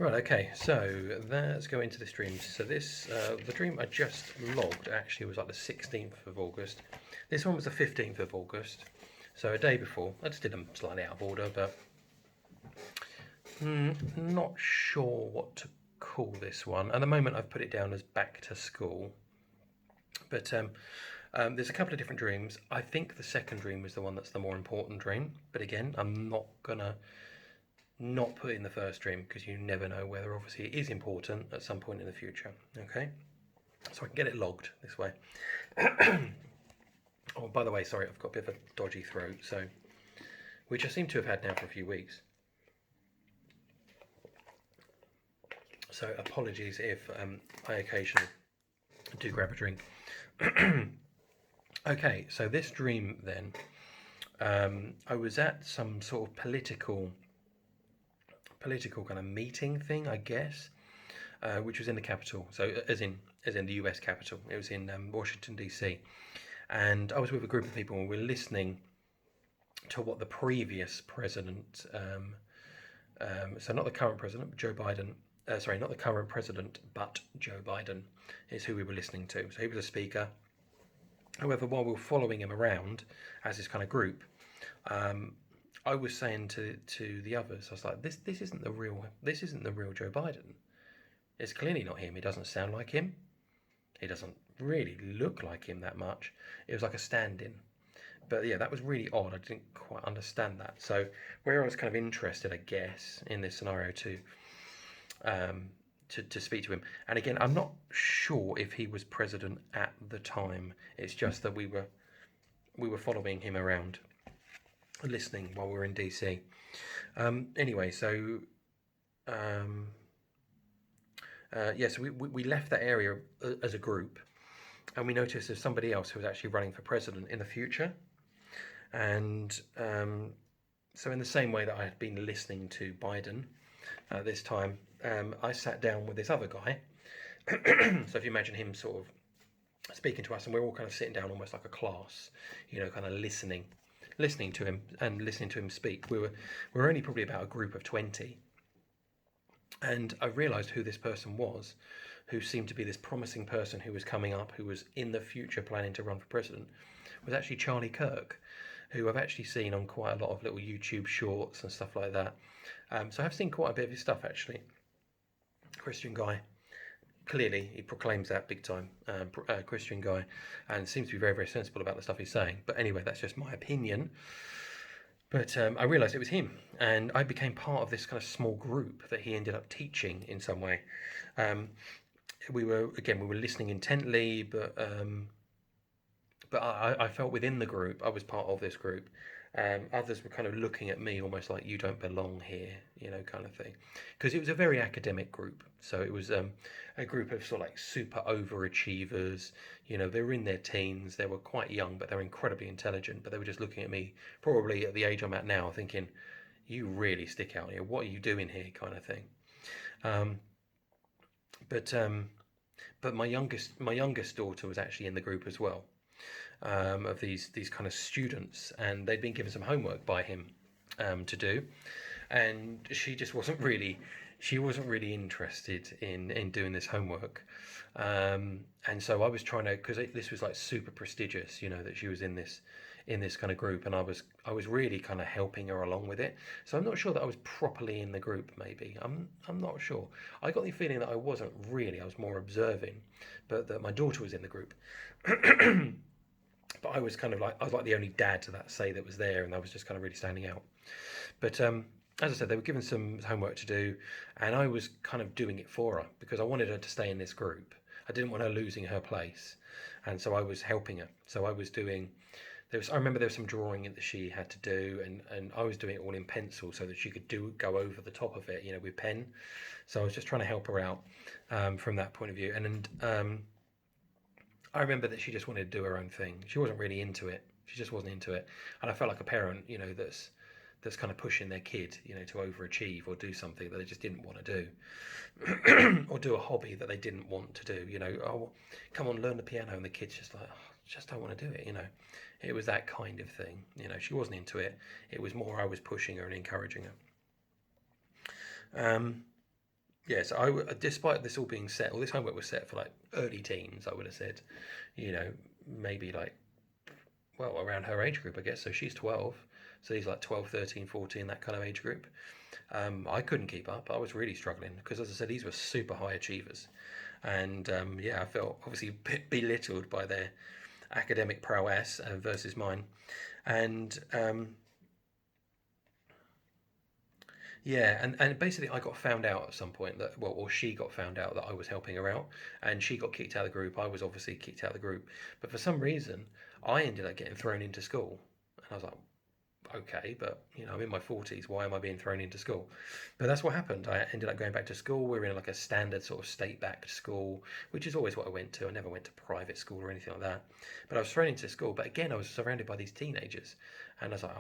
Right, okay, so let's go into this dream. So this, the dream I just logged actually was like the 16th of August. This one was the 15th of August, so a day before. I just did them slightly out of order, but not sure what to call this one. At the moment I've put it down as back to school. But there's a couple of different dreams. I think the second dream is the one that's the more important dream. But again, I'm not gonna not put in the first dream because you never know whether obviously it is important at some point in the future. Okay, so I can get it logged this way. Oh, by the way, sorry, I've got a bit of a dodgy throat, so which I seem to have had now for a few weeks. So apologies if I occasionally do grab a drink. Okay, so this dream then, I was at some sort of political kind of meeting thing, I guess, which was in the capital. So as in the US capital, it was in Washington DC, and I was with a group of people and we were listening to what the previous president, so not the current president, Joe Biden. Sorry, not the current president, but Joe Biden is who we were listening to. So he was a speaker. However, while we were following him around as this kind of group, I was saying to the others, I was like, this isn't the real Joe Biden. It's clearly not him. He doesn't sound like him. He doesn't really look like him that much. It was like a stand-in. But yeah, that was really odd. I didn't quite understand that. So where I was kind of interested, I guess, in this scenario to speak to him. And again, I'm not sure if he was president at the time. It's just that we were following him around, listening while we were in DC. Anyway, so so we left that area as a group, and we noticed there's somebody else who was actually running for president in the future. And so in the same way that I had been listening to Biden this time, I sat down with this other guy. So if you imagine him sort of speaking to us, and we're all kind of sitting down almost like a class, kind of listening to him and listening to him speak. We were only probably about a group of 20, and I realised who this person was, who seemed to be this promising person who was coming up, who was in the future planning to run for president, was actually Charlie Kirk, who I've actually seen on quite a lot of little YouTube shorts and stuff like that. So I've seen quite a bit of his stuff actually. Christian guy. Clearly, he proclaims that big time, Christian guy, and seems to be very, very sensible about the stuff he's saying. But anyway, that's just my opinion. But I realised it was him, and I became part of this kind of small group that he ended up teaching in some way. We were listening intently, but I felt within the group, I was part of this group. Others were kind of looking at me almost like you don't belong here, kind of thing. Because it was a very academic group. So it was a group of sort of like super overachievers. They were in their teens. They were quite young, but they were incredibly intelligent. But they were just looking at me, probably at the age I'm at now, thinking, you really stick out here. What are you doing here, kind of thing. But my youngest daughter was actually in the group as well. Of these kind of students, and they'd been given some homework by him to do, and she just wasn't really interested in doing this homework, and so I was trying to, because this was like super prestigious, that she was in this kind of group, and I was really kind of helping her along with it. So I'm not sure that I was properly in the group. Maybe I'm not sure. I got the feeling that I wasn't really. I was more observing, but that my daughter was in the group. But I was like the only dad to that say that was there, and I was just kind of really standing out. But as I said, they were given some homework to do, and I was kind of doing it for her because I wanted her to stay in this group. I didn't want her losing her place, and so I was helping her. So I was doing. I remember there was some drawing that she had to do, and I was doing it all in pencil so that she could go over the top of it, with pen. So I was just trying to help her out from that point of view, and I remember that she just wanted to do her own thing. She wasn't really into it. She just wasn't into it. And I felt like a parent, that's kind of pushing their kid, to overachieve or do something that they just didn't want to do. Or do a hobby that they didn't want to do, oh, come on, learn the piano. And the kid's just like, oh, just don't want to do it, It was that kind of thing. She wasn't into it. It was more I was pushing her and encouraging her. Yes, despite this all being set, all this homework was set for like early teens, I would have said, you know, maybe like, well, around her age group, I guess. So she's 12. So he's like 12, 13, 14, that kind of age group. I couldn't keep up. I was really struggling because, as I said, these were super high achievers. And yeah, I felt obviously a bit belittled by their academic prowess versus mine. And yeah, and basically I got found out at some point that, well, or she got found out that I was helping her out, and she got kicked out of the group. I was obviously kicked out of the group, but for some reason I ended up getting thrown into school, and I was like, okay, but you know, I'm in my 40s. Why am I being thrown into school? But that's what happened. I ended up going back to school. We were in like a standard sort of state-backed school, which is always what I went to. I never went to private school or anything like that. But I was thrown into school. But again, I was surrounded by these teenagers, and I was like,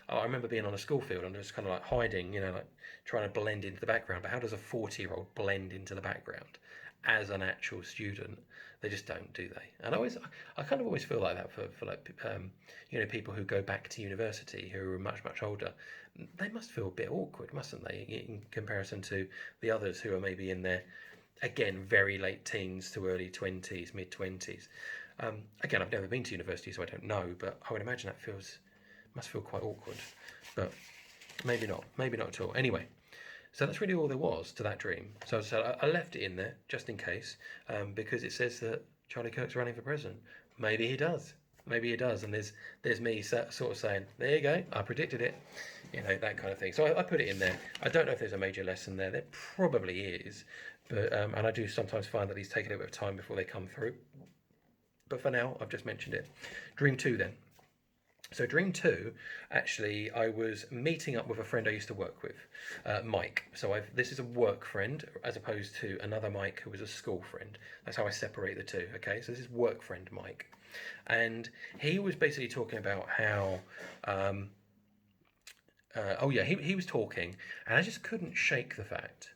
I remember being on a school field and just kind of like hiding, you know, like trying to blend into the background. But how does a 40-year-old blend into the background as an actual student? They just don't, do they? And I kind of always feel like that for like you know, people who go back to university who are much older. They must feel a bit awkward, mustn't they, in comparison to the others who are maybe in their, again, very late teens to early 20s, mid 20s. Again, I've never been to university, so I don't know, but I would imagine that must feel quite awkward. But maybe not at all. Anyway, so that's really all there was to that dream. So I left it in there just in case, because it says that Charlie Kirk's running for president. Maybe he does. Maybe he does. And there's me sort of saying, there you go, I predicted it. You know, that kind of thing. So I put it in there. I don't know if there's a major lesson there. There probably is. But and I do sometimes find that these take a little bit of time before they come through. But for now, I've just mentioned it. Dream 2 then. So dream 2, actually, I was meeting up with a friend I used to work with, Mike. So this is a work friend as opposed to another Mike who was a school friend. That's how I separate the two. Okay, so this is work friend Mike, and he was basically talking about how. Oh yeah, he was talking, and I just couldn't shake the fact.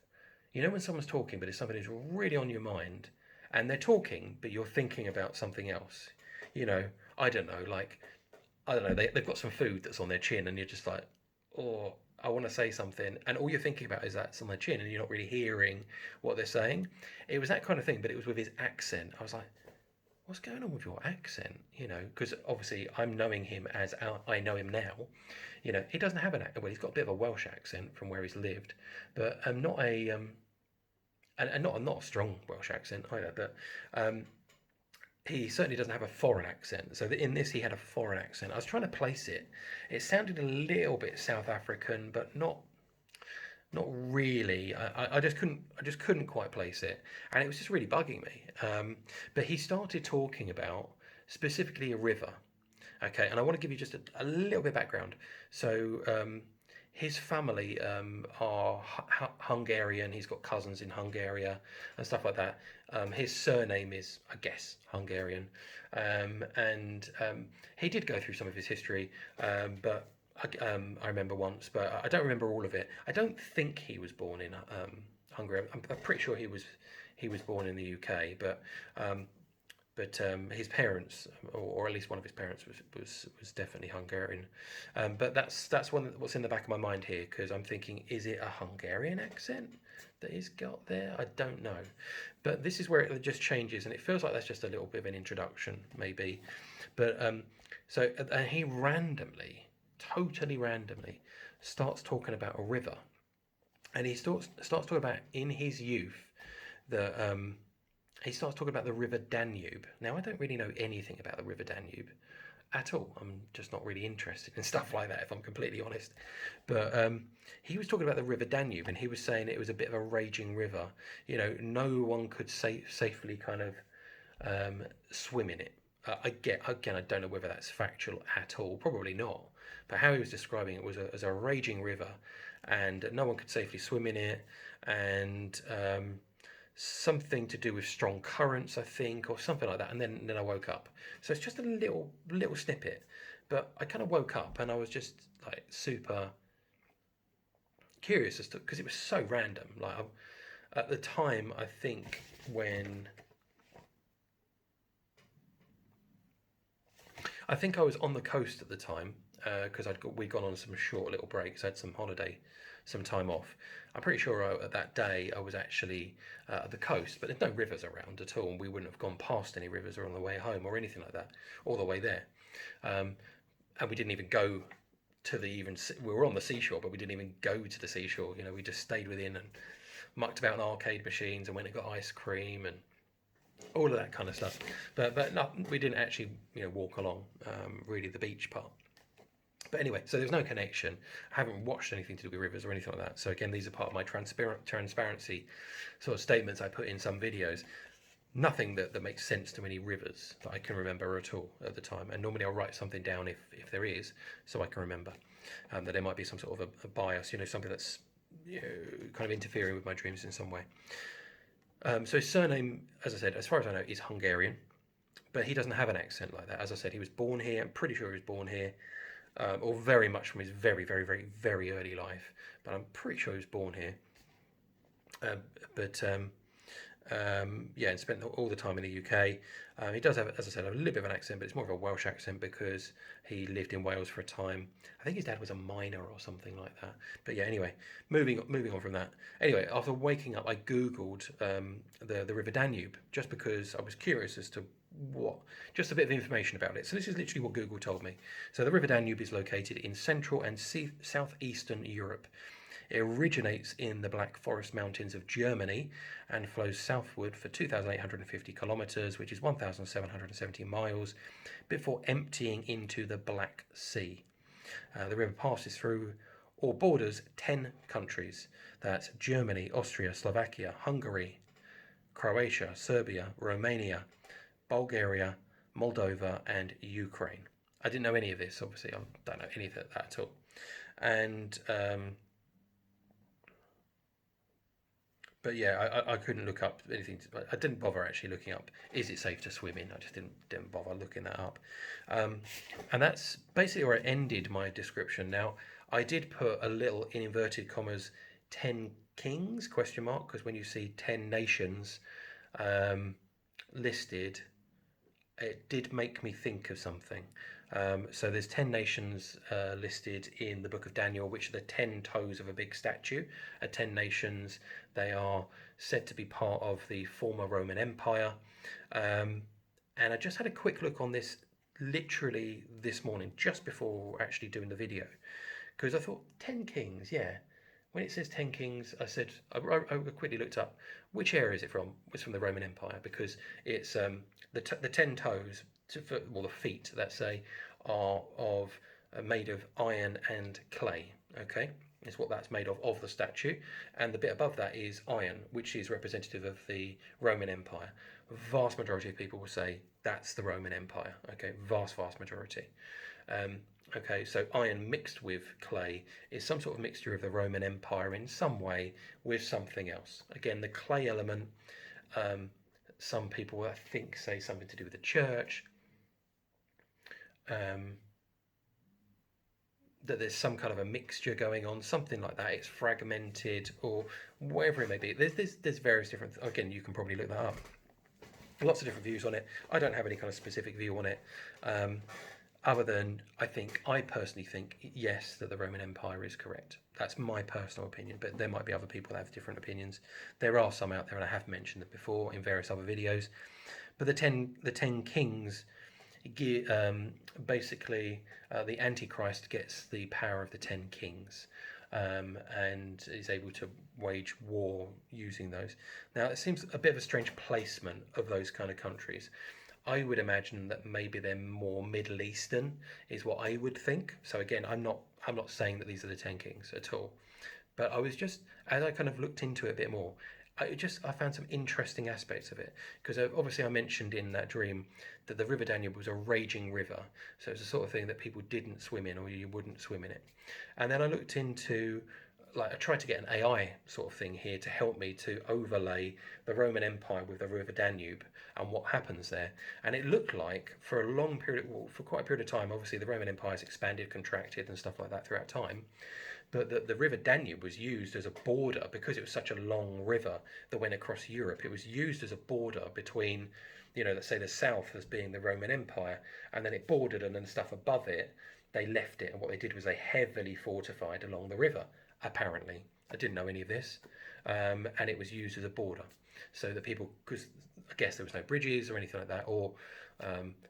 You know when someone's talking, but it's something that's really on your mind, and they're talking, but you're thinking about something else. You know, I don't know, like I don't know, they've got some food that's on their chin, and you're just like, oh, I want to say something. And all you're thinking about is that's on their chin, and you're not really hearing what they're saying. It was that kind of thing, but it was with his accent. I was like, what's going on with your accent? You know, because obviously I'm knowing him as I know him now. You know, he doesn't have an accent. Well, he's got a bit of a Welsh accent from where he's lived, but not a, and not a strong Welsh accent either, but he certainly doesn't have a foreign accent. So in this, he had a foreign accent. I was trying to place it. It sounded a little bit South African, but not really. I just couldn't quite place it, and it was just really bugging me. But he started talking about specifically a river. Okay, and I want to give you just a little bit of background. So his family are Hungarian. He's got cousins in Hungary and stuff like that. His surname is, I guess, Hungarian. And he did go through some of his history, but I remember once, but I don't remember all of it. I don't think he was born in Hungary. I'm pretty sure he was born in the UK, but his parents, or at least one of his parents, was definitely Hungarian. But that's what's in the back of my mind here, because I'm thinking, is it a Hungarian accent that he's got there? I don't know. But this is where it just changes, and it feels like that's just a little bit of an introduction, maybe. But so he totally randomly, starts talking about a river, and he starts talking about in his youth that. He starts talking about the River Danube. Now, I don't really know anything about the River Danube at all. I'm just not really interested in stuff like that, if I'm completely honest. But he was talking about the River Danube, and he was saying it was a bit of a raging river. You know, no one could safely kind of swim in it. Again, I don't know whether that's factual at all. Probably not. But how he was describing it was as a raging river, and no one could safely swim in it, and something to do with strong currents, I think, or something like that. And then I woke up. So it's just a little snippet, but I kind of woke up and I was just like super curious as to, because it was so random. Like at the time, I think I think I was on the coast at the time, because we'd gone on some short little breaks, had some holiday, some time off. I'm pretty sure at that day I was actually at the coast, but there's no rivers around at all, and we wouldn't have gone past any rivers or on the way home or anything like that, all the way there. And we didn't even go to we were on the seashore, but we didn't even go to the seashore. You know, we just stayed within and mucked about in arcade machines and went and got ice cream and all of that kind of stuff. But no, we didn't actually, walk along really the beach part. But anyway, so there's no connection. I haven't watched anything to do with rivers or anything like that. So again, these are part of my transparency sort of statements I put in some videos. Nothing that makes sense to any rivers that I can remember at all at the time. And normally I'll write something down if there is, so I can remember that there might be some sort of a bias, something that's kind of interfering with my dreams in some way. So his surname, as I said, as far as I know, is Hungarian, but he doesn't have an accent like that. As I said, he was born here. I'm pretty sure he was born here, or very much from his very, very, very, very early life. But I'm pretty sure he was born here. And spent all the time in the UK. He does have, as I said, a little bit of an accent, but it's more of a Welsh accent because he lived in Wales for a time. I think his dad was a miner or something like that. But yeah, anyway, moving on from that. Anyway, after waking up, I Googled the River Danube just because I was curious as to just a bit of information about it. So this is literally what Google told me. So the River Danube is located in Central and Southeastern Europe. It originates in the Black Forest Mountains of Germany and flows southward for 2,850 kilometers, which is 1,770 miles, before emptying into the Black Sea. The river passes through or borders 10 countries. That's Germany, Austria, Slovakia, Hungary, Croatia, Serbia, Romania, Bulgaria, Moldova, and Ukraine. I didn't know any of this, obviously. I don't know any of that at all. And but yeah, I couldn't look up anything. I didn't bother actually looking up, is it safe to swim in? I just didn't bother looking that up. And that's basically where I ended my description. Now, I did put a little, in inverted commas, 10 kings, question mark, because when you see 10 nations listed, it did make me think of something. So there's 10 nations listed in the book of Daniel, which are the 10 toes of a big statue. 10 nations, they are said to be part of the former Roman Empire. And I just had a quick look on this literally this morning, just before actually doing the video, because I thought 10 kings, yeah. When it says 10 kings, I quickly looked up, which area is it from? It's from the Roman Empire, because it's the 10 toes, the feet, let's say, are made of iron and clay, okay? Is what that's made of the statue. And the bit above that is iron, which is representative of the Roman Empire. Vast majority of people will say that's the Roman Empire, okay? Vast majority. Okay, so iron mixed with clay is some sort of mixture of the Roman Empire in some way with something else. Again, the clay element, some people I think say something to do with the church, that there's some kind of a mixture going on, something like that. It's fragmented or whatever it may be. There's various different, again, you can probably look that up. Lots of different views on it. I don't have any kind of specific view on it. Other than I personally think, yes, that the Roman Empire is correct. That's my personal opinion, but there might be other people that have different opinions. There are some out there, and I have mentioned them before in various other videos. But the 10 kings, basically, the Antichrist gets the power of the 10 kings, and is able to wage war using those. Now, it seems a bit of a strange placement of those kind of countries. I would imagine that maybe they're more Middle Eastern, is what I would think. So again, I'm not saying that these are the 10 kings at all, but I was just, as I kind of looked into it a bit more, I found some interesting aspects of it, because obviously I mentioned in that dream that the River Danube was a raging river, so it's the sort of thing that people didn't swim in, or you wouldn't swim in it. And then I looked into, I tried to get an AI sort of thing here to help me to overlay the Roman Empire with the River Danube and what happens there. And it looked like for a long period, for quite a period of time, obviously the Roman Empire has expanded, contracted and stuff like that throughout time. But the River Danube was used as a border, because it was such a long river that went across Europe. It was used as a border between, let's say the south as being the Roman Empire, and then it bordered and then stuff above it. they left it, and what they did was they heavily fortified along the river. Apparently, I didn't know any of this, and it was used as a border, so that people, because I guess there was no bridges or anything like that, or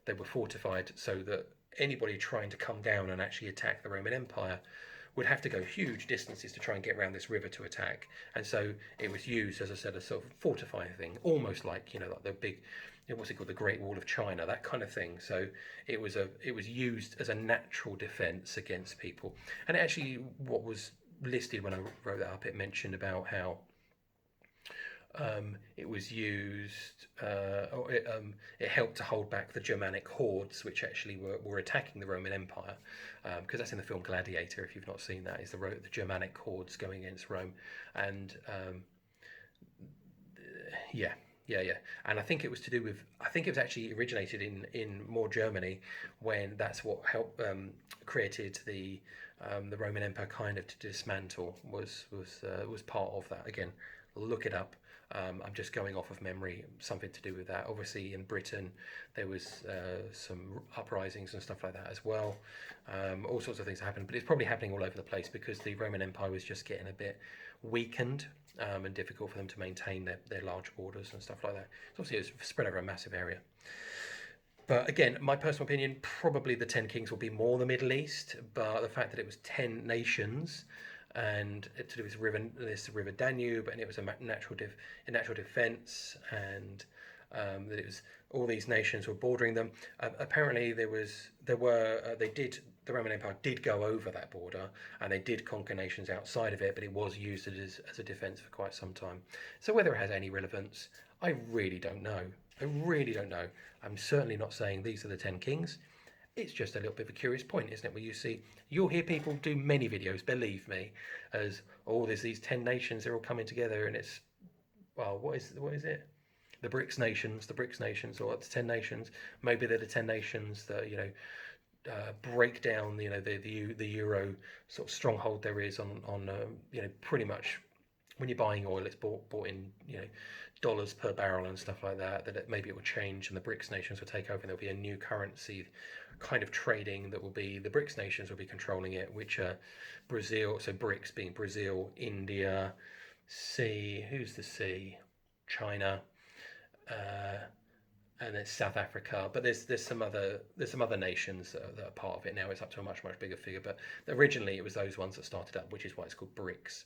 they were fortified so that anybody trying to come down and actually attack the Roman Empire would have to go huge distances to try and get around this river to attack. And so it was used, as I said, a sort of fortifying thing, almost like, like the big, what's it called, the Great Wall of China, that kind of thing. So it was used as a natural defense against people. And actually, what was listed when I wrote that up, it mentioned about how it was used, it helped to hold back the Germanic hordes, which actually were attacking the Roman Empire, because that's in the film Gladiator. If you've not seen that, is the Germanic hordes going against Rome, and yeah. And I think it was to do with, I think it was actually originated in more Germany, when that's what helped created the Roman Empire kind of to dismantle, was part of that. Again, look it up. I'm just going off of memory, something to do with that. Obviously in Britain there was some uprisings and stuff like that as well. All sorts of things happened, but it's probably happening all over the place because the Roman Empire was just getting a bit weakened, and difficult for them to maintain their large borders and stuff like that. So obviously it was spread over a massive area. But again, my personal opinion, probably the 10 Kings will be more the Middle East, but the fact that it was 10 nations, and to do with this river Danube, and it was a natural defense, and that it was all these nations were bordering them. Apparently, the Roman Empire did go over that border, and they did conquer nations outside of it, but it was used as a defense for quite some time. So whether it has any relevance, I really don't know. I'm certainly not saying these are the 10 kings. It's just a little bit of a curious point, isn't it? Where you'll hear people do many videos, believe me, as, there's these 10 nations, they're all coming together, and it's, well, what is it? The BRICS nations, or the 10 nations. Maybe they're the 10 nations that, break down, the euro sort of stronghold there is on pretty much when you're buying oil, it's bought in, dollars per barrel and stuff like that, maybe it will change and the BRICS nations will take over, and there'll be a new currency kind of trading that will be, the BRICS nations will be controlling it, which are Brazil, so BRICS being Brazil, India, who's the C? China, and there's South Africa, but there's some other nations that are part of it now. It's up to a much bigger figure, but originally it was those ones that started up, which is why it's called BRICS,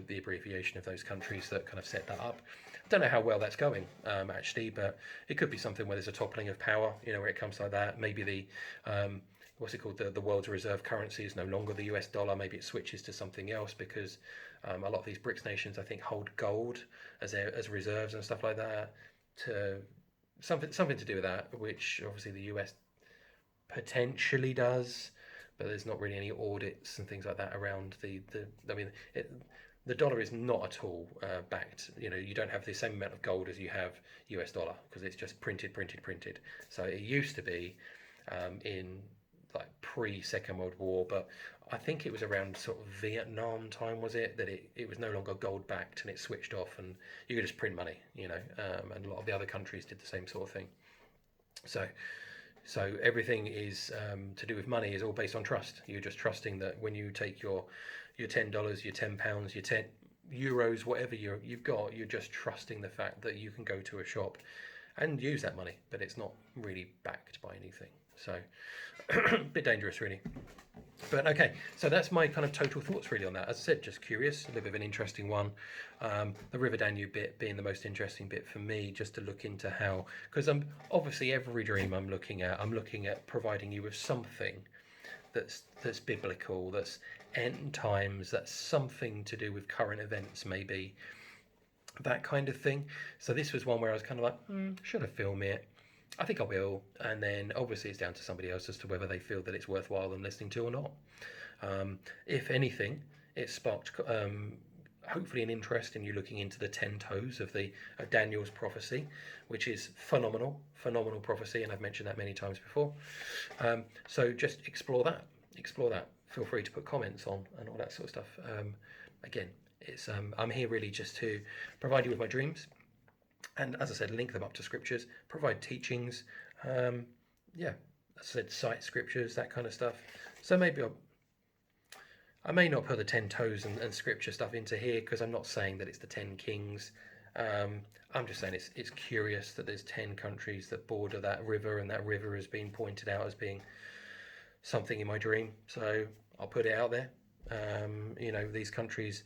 the abbreviation of those countries that kind of set that up. I don't know how well that's going, actually, but it could be something where there's a toppling of power, where it comes like that. Maybe the what's it called, the world's reserve currency is no longer the US dollar. Maybe it switches to something else, because a lot of these BRICS nations, I think, hold gold as reserves and stuff like that, to something to do with that, which obviously the US potentially does, but there's not really any audits and things like that around the dollar is not at all backed. You don't have the same amount of gold as you have US dollar, because it's just printed. So it used to be in like pre-Second World War, but I think it was around sort of Vietnam time, was it, that it was no longer gold backed, and it switched off, and you could just print money, and a lot of the other countries did the same sort of thing. So everything is to do with money is all based on trust. You're just trusting that when you take your $10, your £10, your 10 euros, whatever you've got, you're just trusting the fact that you can go to a shop and use that money, but it's not really backed by anything. So a bit dangerous, really. But okay, so that's my kind of total thoughts really on that. As I said, just curious, a little bit of an interesting one. The River Danube bit being the most interesting bit for me, just to look into how, because obviously every dream I'm looking at providing you with something that's biblical, that's end times, that's something to do with current events, maybe that kind of thing. So this was one where I was kind of like, should I film it? I think I will, and then obviously it's down to somebody else as to whether they feel that it's worthwhile them listening to or not. If anything, it sparked hopefully an interest in you looking into the 10 toes of Daniel's prophecy, which is phenomenal prophecy, and I've mentioned that many times before. So just explore that. Feel free to put comments on and all that sort of stuff. Again, it's I'm here really just to provide you with my dreams. And as I said, link them up to scriptures, provide teachings. I said cite scriptures, that kind of stuff. So maybe I may not put the 10 toes and scripture stuff into here, because I'm not saying that it's the 10 kings. I'm just saying it's curious that there's 10 countries that border that river, and that river has been pointed out as being something in my dream. So I'll put it out there. You know, these countries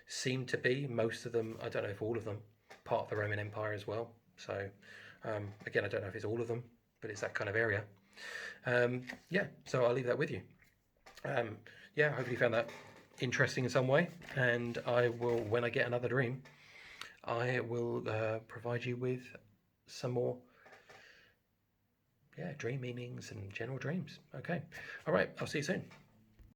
seem to be, most of them, I don't know if all of them, part of the Roman Empire as well. So again, I don't know if it's all of them, but it's that kind of area. Yeah, so I'll leave that with you. Yeah, hopefully you found that interesting in some way, and I will, when I get another dream, I will provide you with some more dream meanings and general dreams. Okay, all right, I'll see you soon.